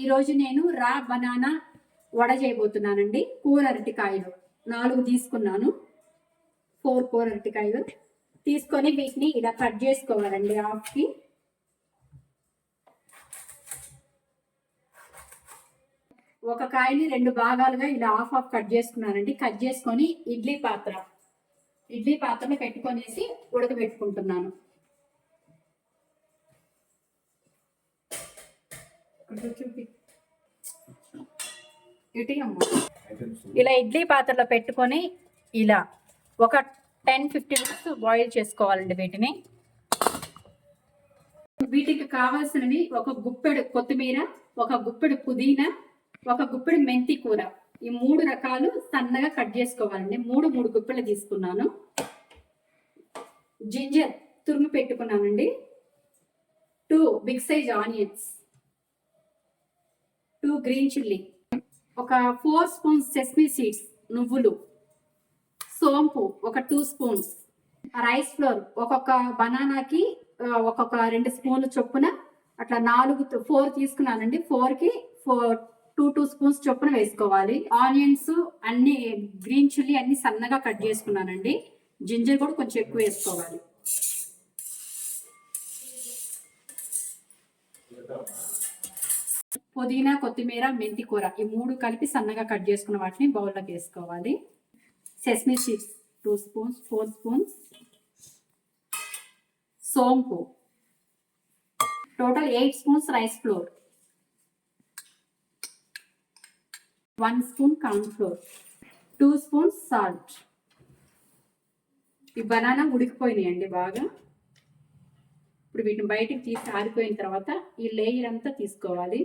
ఈరోజు నేను రా బనానా వడ చేయబోతున్నానండి. కూర అరటికాయలు 4 తీసుకున్నాను. 4 కూర అరటికాయలు తీసుకొని వీటిని ఇలా కట్ చేసుకోవాలండి. హాఫ్కి ఒక కాయని 2 భాగాలుగా ఇలా హాఫ్ కట్ చేసుకున్నానండి. కట్ చేసుకొని ఇడ్లీ పాత్రలో పెట్టుకొనేసి ఉడకబెట్టుకుంటున్నాను. ఇలా ఇడ్లీ పాత్రలో పెట్టుకొని ఇలా ఒక 10-15 మినిట్స్ బాయిల్ చేసుకోవాలండి. వీటికి కావాల్సినవి ఒక గుప్పెడు కొత్తిమీర, ఒక గుప్పెడు పుదీనా, ఒక గుప్పెడు మెంతి కూర. ఈ 3 రకాలు సన్నగా కట్ చేసుకోవాలండి. 3 గుప్పెలు తీసుకున్నాను. జింజర్ తురుము పెట్టుకున్నానండి. 2 big size onions, 2 green chilli, ఒక 4 స్పూన్స్ సెసమీ సీడ్స్ నువ్వులు, సోంపు ఒక 2 స్పూన్స్, రైస్ ఫ్లోర్ ఒక్కొక్క బనానాకి ఒక్కొక్క 2 స్పూన్లు చొప్పున అట్లా 4 తీసుకున్నానండి. 4కి 2 స్పూన్స్ చొప్పున వేసుకోవాలి. ఆనియన్స్ అన్ని గ్రీన్ చిల్లీ అన్ని సన్నగా కట్ చేసుకున్నానండి. జింజర్ కూడా కొంచెం ఎక్కువ వేసుకోవాలి. పుదీనా, కొత్తిమీర, మెంతి కూర ఈ 3 కలిపి సన్నగా కట్ చేసుకున్న వాటిని బౌల్లోకి వేసుకోవాలి. సెసమీ సీడ్స్ 2 స్పూన్స్, 4 స్పూన్స్, సోంపు total 8 spoons, rice flour 1 spoon, corn flour 2 spoons salt. ఈ బనానా ఉడికిపోయినాయండి బాగా. ఇప్పుడు వీటిని బయటికి తీసి ఆరిపోయిన తర్వాత ఈ లేయర్ అంతా తీసుకోవాలి.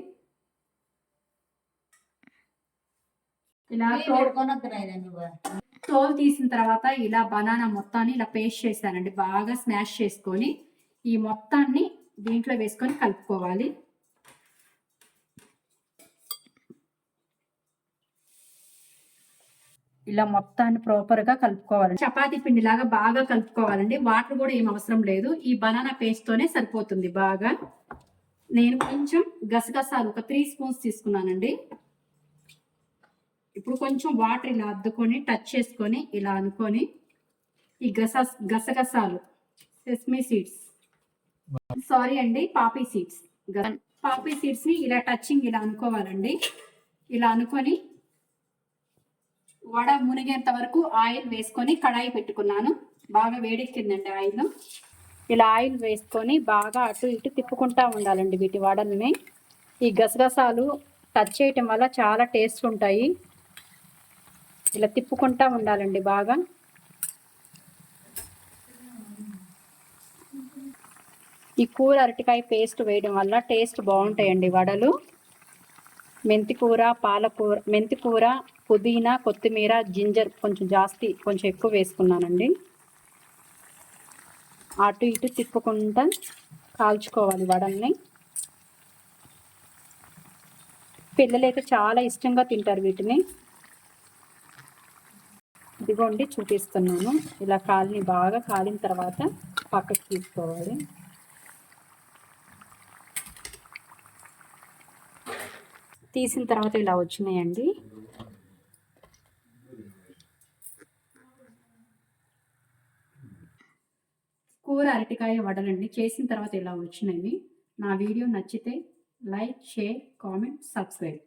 ఇలా తోలు తీసిన తర్వాత ఇలా బనానా మొత్తాన్ని ఇలా పేస్ట్ చేశానండి. బాగా స్మాష్ చేసుకొని ఈ మొత్తాన్ని దీంట్లో వేసుకొని కలుపుకోవాలి. ఇలా మొత్తాన్ని ప్రాపర్గా కలుపుకోవాలి. చపాతీ పిండి లాగా బాగా కలుపుకోవాలండి. వాటర్ కూడా ఏం అవసరం లేదు. ఈ బనానా పేస్ట్ తోనే సరిపోతుంది బాగా. నేను కొంచెం గసగసాలు ఒక 3 స్పూన్స్ తీసుకున్నానండి. ఇప్పుడు కొంచెం వాటర్ ఇలా అద్దుకొని టచ్ చేసుకొని ఇలా అనుకొని ఈ గసగసాలు, సెసమీ సీడ్స్, పాపీ సీడ్స్ ని ఇలా టచింగ్ ఇలా అనుకోవాలండి. ఇలా అనుకొని వడ మునిగేంత వరకు ఆయిల్ వేసుకొని కడాయి పెట్టుకున్నాను. బాగా వేడెక్కిందండి ఆయిల్. ఇలా ఆయిల్ వేసుకొని బాగా అటు ఇటు తిప్పుకుంటా ఉండాలండి వీటి వడల్ని. ఈ గసగసాలు టచ్ చేయటం వల్ల చాలా టేస్ట్ ఉంటాయి. ఇలా తిప్పుకుంటా ఉండాలండి బాగా. ఈ కూర అరటికాయ పేస్ట్ వేయడం వల్ల టేస్ట్ బాగుంటాయండి వడలు. మెంతి కూర, పుదీనా, కొత్తిమీర, జింజర్ కొంచెం ఎక్కువ వేసుకున్నానండి. అటు ఇటు తిప్పుకుంటా కాల్చుకోవాలి వడల్ని. పిల్లలైతే చాలా ఇష్టంగా తింటారు వీటిని. ఇదిగోండి చూపిస్తున్నాను. ఇలా బాగా కాలిన తర్వాత పక్కకు తీసుకోవాలి. తీసిన తర్వాత ఇలా వచ్చినాయండి. కూర అరటికాయ వడలండి. చేసిన తర్వాత ఇలా వచ్చినాయి. నా వీడియో నచ్చితే లైక్, షేర్, కామెంట్, సబ్స్క్రైబ్.